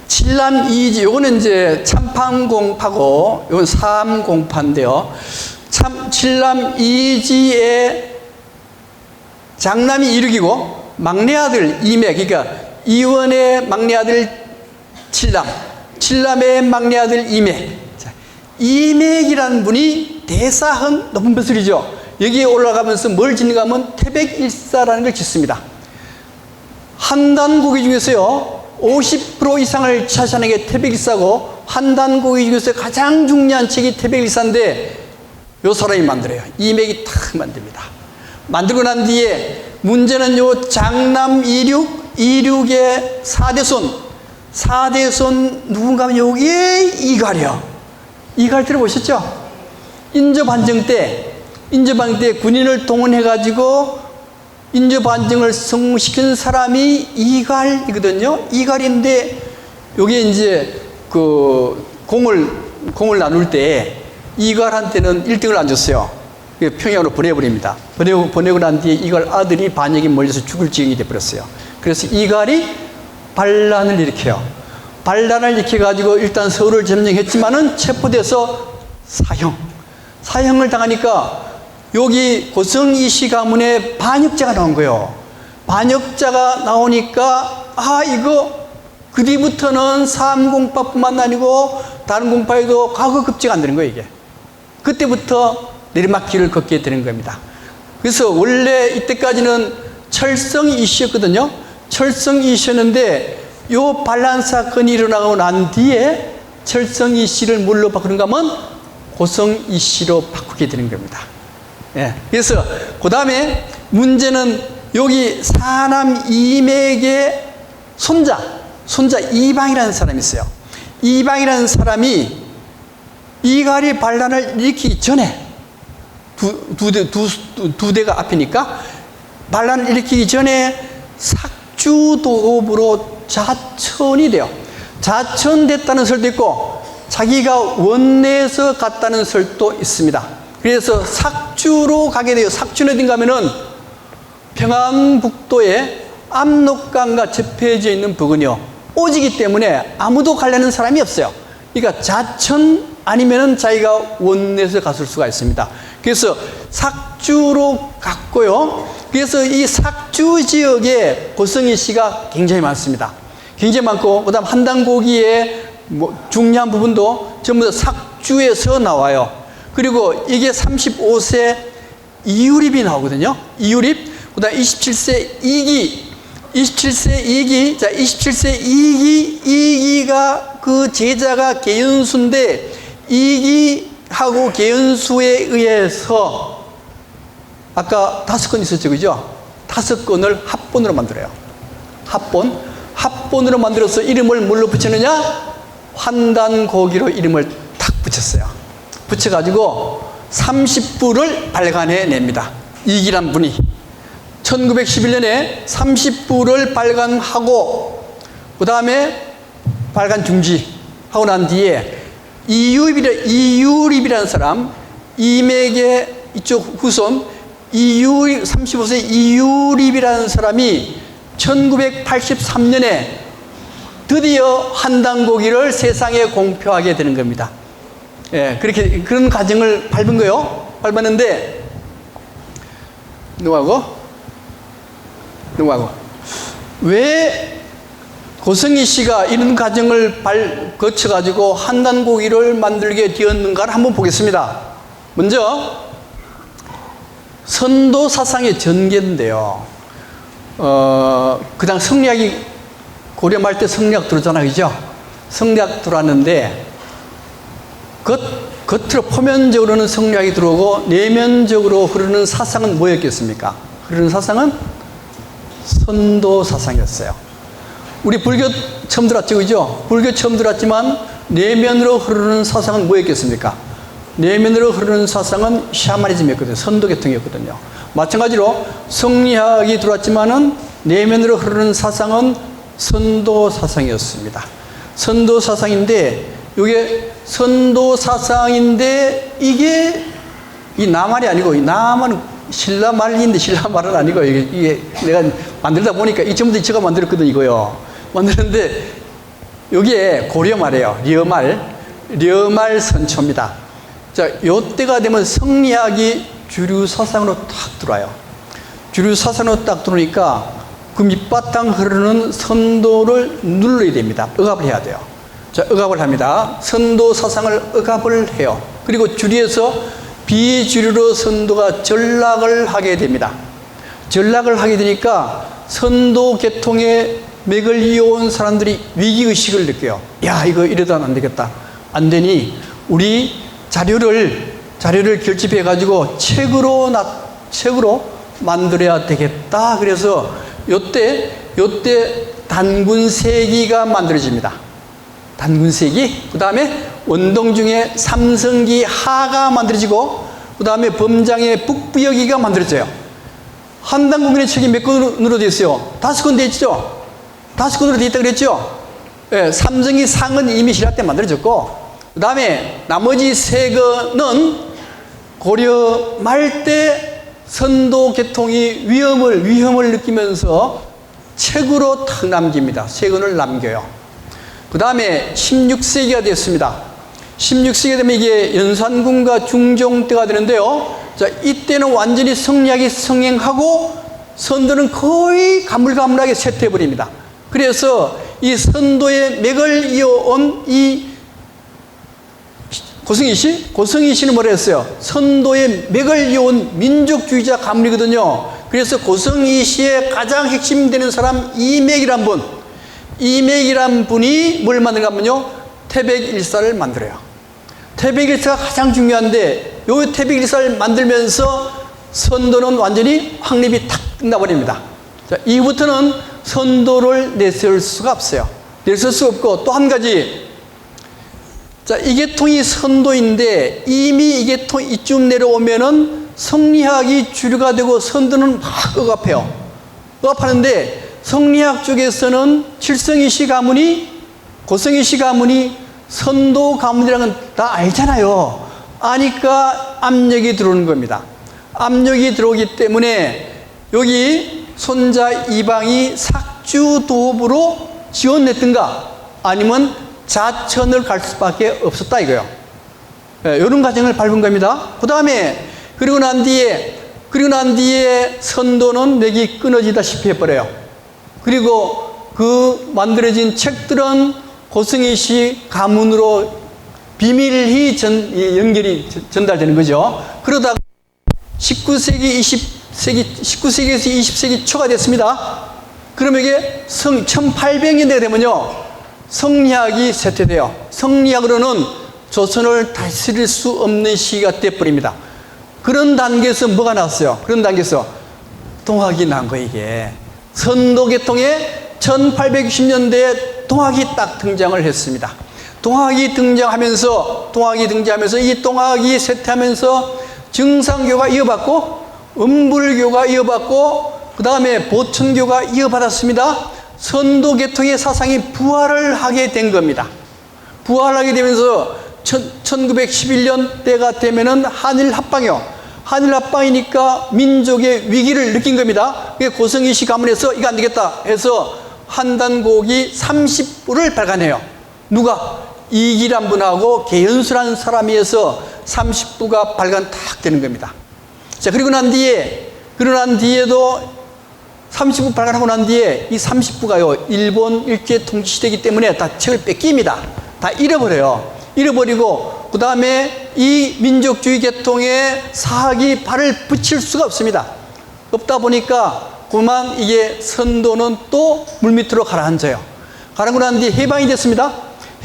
칠남 이지, 요거는 이제 참판공파고 요건 삼공파인데요. 칠남 이지의 장남이 이륙이고 막내 아들 이매, 그러니까 이원의 막내 아들 칠남의 막내 아들 이맥. 이맥이라는 분이 대사헌 높은 벼슬이죠. 여기에 올라가면서 뭘 짓는가 하면 태백일사라는 걸 짓습니다. 한단고기 중에서요 50% 이상을 차지하는 게 태백일사고, 한단고기 중에서 가장 중요한 책이 태백일사인데 요 사람이 만들어요. 이맥이 탁 만듭니다. 만들고 난 뒤에 문제는 요 장남 이륙의 4대손 누군가 하면 여기에 이갈이요. 이갈 들어보셨죠? 인조반정 때 군인을 동원해가지고 인조반정을 성공시킨 사람이 이갈이거든요. 이갈인데 여기에 이제 그 공을 나눌 때 이갈한테는 1등을 안 줬어요. 평양으로 보내버립니다. 보내고 난 뒤에 이갈 아들이 반역에 몰려서 죽을 지경이 돼버렸어요. 그래서 이갈이 반란을 일으켜요. 반란을 일으켜가지고 일단 서울을 점령했지만은 체포돼서 사형을 당하니까 여기 고성이씨 가문에 반역자가 나온 거예요. 반역자가 나오니까 이거 그 뒤부터는 삼공파뿐만 아니고 다른 공파에도 과거급제가 안 되는 거예요, 이게. 그때부터 내리막길을 걷게 되는 겁니다. 그래서 원래 이때까지는 철성이 이씨였거든요. 철성이 이씨였는데 요 반란 사건이 일어나고 난 뒤에 철성이 씨를 뭘로 바꾸는가 하면 고성이 씨로 바꾸게 되는 겁니다. 예. 그래서 그 다음에 문제는 여기 사남 이맥의 손자 이방이라는 사람이 있어요. 이방이라는 사람이 이갈이 반란을 일으키기 전에 두 대가 앞이니까 반란을 일으키기 전에 삭주도읍으로 자천이 돼요. 자천됐다는 설도 있고 자기가 원내에서 갔다는 설도 있습니다. 그래서 삭주로 가게 돼요. 삭주는 어딘가 하면은 평안북도에 압록강과 접해져 있는 부근이요. 오지기 때문에 아무도 가려는 사람이 없어요. 그러니까 자천 아니면은 자기가 원내에서 갔을 수가 있습니다. 그래서 삭주로 갔고요. 그래서 이 삭주 지역에 고성희 씨가 굉장히 많습니다. 굉장히 많고, 그 다음 한단고기의 중요한 부분도 전부 다 삭주에서 나와요. 그리고 이게 35세 이유립이 나오거든요. 이유립. 그 다음 27세 이기. 27세 이기. 자, 27세 이기가 그 제자가 계연수인데, 이기하고 계연수에 의해서 아까 5건 있었죠, 그죠? 5건을 합본으로 만들어요. 합본으로 만들어서 이름을 뭘로 붙였느냐? 환단고기로 이름을 탁 붙였어요. 붙여가지고 30부를 발간해냅니다. 이기란 분이 1911년에 30부를 발간하고 그 다음에 발간 중지하고 난 뒤에 이유립이라는 사람, 이맥의 이쪽 후손 35세 이유립이라는 사람이 1983년에 드디어 한단고기를 세상에 공표하게 되는 겁니다. 예, 그런 과정을 밟은 거요. 밟았는데, 누구하고? 왜 고성희 씨가 이런 과정을 거쳐가지고 한단고기를 만들게 되었는가를 한번 보겠습니다. 먼저, 선도 사상의 전개인데요. 그 다음 성리학이 고려 말 때 성리학 들어오잖아요. 그죠? 성리학 들어왔는데, 겉으로 표면적으로는 성리학이 들어오고, 내면적으로 흐르는 사상은 뭐였겠습니까? 흐르는 사상은 선도 사상이었어요. 우리 불교 처음 들었죠, 그죠? 불교 처음 들었지만, 내면으로 흐르는 사상은 뭐였겠습니까? 내면으로 흐르는 사상은 샤머니즘이었거든요. 선도계통이었거든요. 마찬가지로 성리학이 들어왔지만은 내면으로 흐르는 사상은 선도 사상이었습니다. 선도 사상인데, 이게 선도 사상인데, 이게 이 나말이 아니고, 이 나말은 신라 말인데 신라 말은 아니고, 이게 내가 만들다 보니까 이 전부 다 제가 만들었거든요, 이거요. 만드는데, 이게 고려 말이에요. 려말 선초입니다. 자, 요때가 되면 성리학이 주류 사상으로 탁 들어와요. 주류 사상으로 딱 들어오니까 그 밑바탕 흐르는 선도를 눌러야 됩니다. 억압을 해야 돼요. 자, 억압을 합니다. 선도 사상을 억압을 해요. 그리고 주류에서 비주류로 선도가 전락을 하게 됩니다. 전락을 하게 되니까 선도 계통의 맥을 이어온 사람들이 위기의식을 느껴요. 야, 이거 이러다는 안 되겠다. 안 되니 우리 자료를 결집해 가지고 책으로 만들어야 되겠다. 그래서 요때 단군세기가 만들어집니다. 단군세기. 그 다음에 원동 중에 삼성기 하가 만들어지고, 그 다음에 범장의 북부여기가 만들어져요. 한단국민의 책이 몇 권으로 되어 있어요? 5권 되어 있죠? 5권으로 되어 있다 그랬죠? 예, 삼성기 상은 이미 신라 때 만들어졌고, 그 다음에 나머지 3권은 고려 말 때 선도 계통이 위험을 느끼면서 책으로 탁 남깁니다. 3권을 남겨요. 그 다음에 16세기가 됐습니다. 16세기가 되면 이게 연산군과 중종 때가 되는데요. 자, 이때는 완전히 성리학이 성행하고 선도는 거의 가물가물하게 쇠퇴해버립니다. 그래서 이 선도의 맥을 이어온 이 고성희 씨는 뭐라 했어요? 선도의 맥을 이어온 민족주의자 가문이거든요. 그래서 고성희 씨의 가장 핵심되는 사람 이맥이란 분이 뭘 만드는가 하면요, 태백일사를 만들어요. 태백일사가 가장 중요한데, 요 태백일사를 만들면서 선도는 완전히 확립이 탁 끝나버립니다. 자, 이후부터는 선도를 내세울 수가 없어요. 내세울 수 없고, 또 한 가지, 자, 이 계통이 선도인데 이미 이 계통 이쯤 내려오면은 성리학이 주류가 되고 선도는 막 억압해요. 억압하는데 성리학 쪽에서는 칠성이시 가문이, 고성이시 가문이 선도 가문이라는 건 다 알잖아요. 아니까 압력이 들어오는 겁니다. 압력이 들어오기 때문에 여기 손자 이방이 삭주도읍으로 지원했든가 아니면 자천을 갈 수밖에 없었다 이거예요. 이런 과정을 밟은 겁니다. 그 다음에 그리고 난 뒤에 선도는 맥이 끊어지다시피 해버려요. 그리고 그 만들어진 책들은 고승희씨 가문으로 비밀히 연결이 전달되는 거죠. 그러다가 19세기에서 20세기 초가 됐습니다. 그러면 이게 1800년대가 되면요, 성리학이 쇠퇴돼요. 성리학으로는 조선을 다스릴 수 없는 시기가 돼버립니다. 그런 단계에서 뭐가 나왔어요? 그런 단계에서 동학이 난 거예요, 이게. 선도계통에 1860년대에 동학이 딱 등장을 했습니다. 동학이 등장하면서 이 동학이 쇠퇴하면서 증상교가 이어받고 음불교가 이어받고 그 다음에 보천교가 이어받았습니다. 선도계통의 사상이 부활을 하게 된 겁니다. 부활하게 되면서 1911년 때가 되면은 한일합방이요. 한일합방이니까 민족의 위기를 느낀 겁니다. 고성희씨 가문에서 이거 안 되겠다 해서 한단곡이 30부를 발간해요. 누가? 이기란 분하고 개연수라는 사람이 해서 30부가 발간 딱 되는 겁니다. 자, 그리고 난 뒤에도 30부 발간하고 난 뒤에 이 30부가요, 일본 일제 통치 시대이기 때문에 다 책을 뺏깁니다. 다 잃어버려요. 잃어버리고, 그 다음에 이 민족주의 계통에 사학이 발을 붙일 수가 없습니다. 없다 보니까 그만 이게 선도는 또 물밑으로 가라앉아요. 가라앉고 난 뒤에 해방이 됐습니다.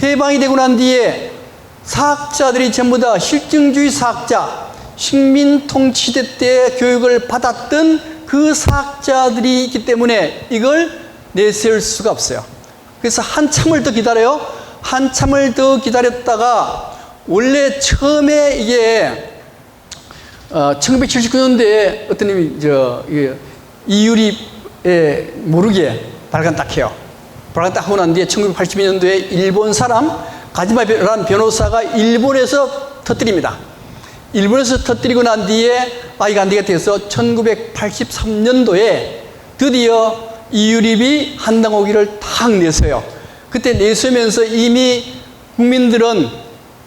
해방이 되고 난 뒤에 사학자들이 전부 다 실증주의 사학자, 식민통치대 때 교육을 받았던 그 사학자들이 있기 때문에 이걸 내세울 수가 없어요. 그래서 한참을 더 기다려요. 한참을 더 기다렸다가 원래 처음에 이게 1979년도에 어떤 님이 이유리에 모르게 발간 딱 해요. 발간 딱 하고 난 뒤에 1982년도에 일본 사람 가지마라는 변호사가 일본에서 터뜨립니다. 일본에서 터뜨리고 난 뒤에 이거 안 되겠다 해서 1983년도에 드디어 이유립이 한당오기를 탁 내서요. 그때 내서면서 이미 국민들은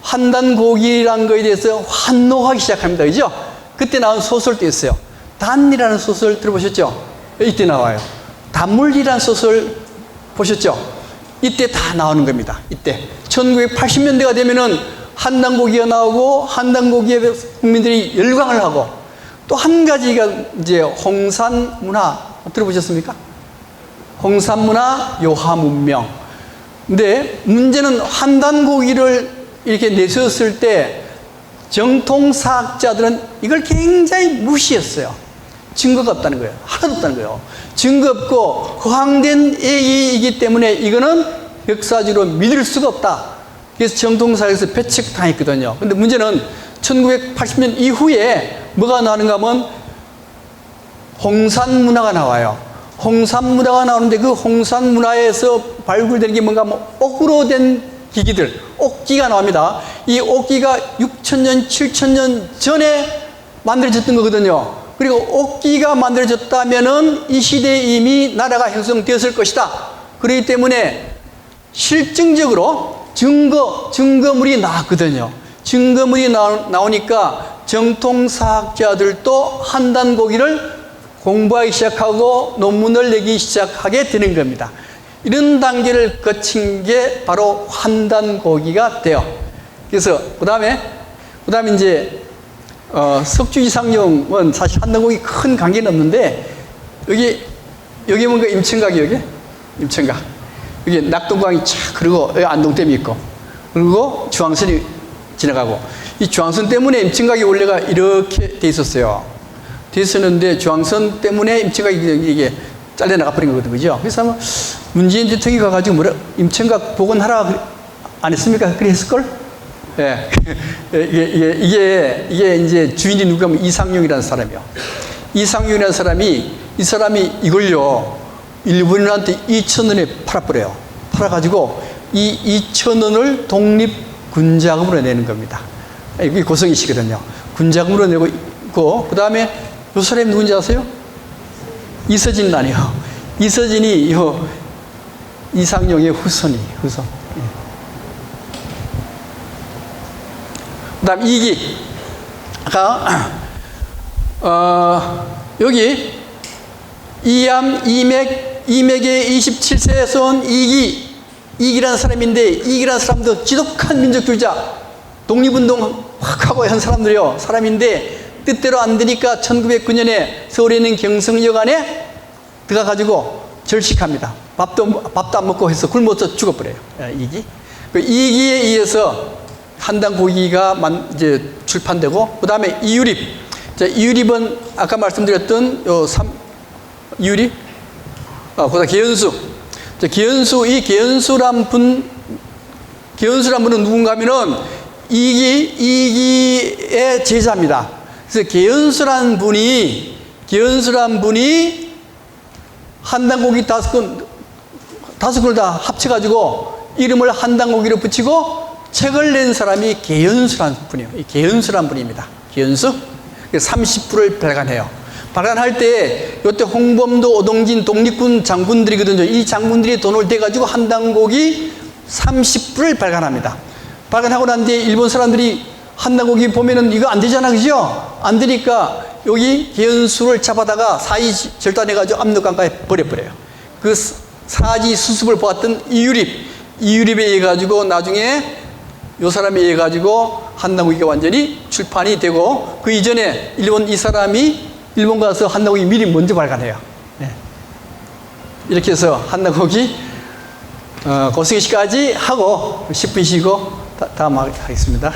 한단고기라는 거에 대해서 환노하기 시작합니다. 그죠? 그때 나온 소설도 있어요. 단이라는 소설 들어보셨죠? 이때 나와요. 단물이라는 소설 보셨죠? 이때 다 나오는 겁니다. 이때 1980년대가 되면은 한단고기가 나오고 한단고기에 국민들이 열광을 하고 또 한 가지가 이제 홍산문화 들어보셨습니까? 홍산문화 요하문명. 근데 문제는 한단고기를 이렇게 내세웠을 때 정통사학자들은 이걸 굉장히 무시했어요. 증거가 없다는 거예요. 하나도 없다는 거예요. 증거 없고 허황된 얘기이기 때문에 이거는 역사적으로 믿을 수가 없다. 그래서 정통사에서 배척당했거든요. 근데 문제는 1980년 이후에 뭐가 나오는가 하면 홍산문화가 나와요. 홍산문화가 나오는데 그 홍산문화에서 발굴되는 게 뭔가 하면 옥으로 된 기기들, 옥기가 나옵니다. 이 옥기가 6,000년, 7,000년 전에 만들어졌던 거거든요. 그리고 옥기가 만들어졌다면은 이 시대에 이미 나라가 형성되었을 것이다. 그렇기 때문에 실증적으로 증거물이 나왔거든요. 증거물이 나오니까 정통사학자들도 한단고기를 공부하기 시작하고 논문을 내기 시작하게 되는 겁니다. 이런 단계를 거친 게 바로 한단고기가 돼요. 그래서 그 다음에 이제 석주 이상용은 사실 한단고기 큰 관계는 없는데 여기 뭔가 임천각이 여기 임천각 여기 낙동강이 쫙 그리고 여기 안동댐이 있고 그리고 중앙선이 지나가고 이 중앙선 때문에 임천각이 원래가 이렇게 돼 있었어요. 돼 있었는데 중앙선 때문에 임천각이 이게 잘려나가 버린 거거든요. 그죠? 그래서 아마 문재인 대통령이 가가지고 임천각 복원하라 안 했습니까? 그래 했을걸? 예. 이게 이제 주인이 누구냐면 이상용이라는 사람이요. 이상용이라는 사람이, 이 사람이 이걸요, 일본인한테 2,000원에 팔아버려요. 팔아가지고 이 2,000원을 독립군자금으로 내는 겁니다. 이게 고성이시거든요. 군자금으로 내고 있고, 그 다음에 이 사람이 누군지 아세요? 이서진 아니요. 이서진이 이상용의 후손. 그 다음 이기가, 여기 이암의 27세에서 온 이기라는 사람인데, 이기라는 사람도 지독한 민족주의자, 독립운동 확 하고 한 사람인데, 뜻대로 안 되니까 1909년에 서울에 있는 경성여관에 들어가가지고 절식합니다. 밥도 안 먹고 해서 굶어서 죽어버려요. 이기. 그 이기에 의해서 한당고기가 이제 출판되고, 그 다음에 이유립. 자, 이유립은 아까 말씀드렸던 이유립, 그 다음 계연수. 자, 계연수란 분은 누군가 하면은 이기의 제자입니다. 그래서 계연수란 분이 한당고기 5권 다 합쳐가지고 이름을 한당고기로 붙이고 책을 낸 사람이 계연수란 분이에요. 계연수란 분입니다. 계연수. 30부를 발간해요. 발간할 때 이때 홍범도, 오동진, 독립군 장군들이거든요. 이 장군들이 돈을 대가지고 한당고기 30부를 발간합니다. 발간하고 난 뒤에 일본 사람들이 한당고기 보면은 이거 안 되잖아, 그죠? 안 되니까 여기 계연수를 잡아다가 사지 절단해가지고 압록강가에 버려버려요. 그 사지 수습을 보았던 이유립에 의해 가지고 나중에 요 사람에 의해 가지고 한당고기가 완전히 출판이 되고, 그 이전에 이 사람이 일본 가서 한당고기 미리 먼저 발간해요. 네. 이렇게 해서 한당고기 고승희 씨까지 하고 10분 쉬고 다음 하겠습니다.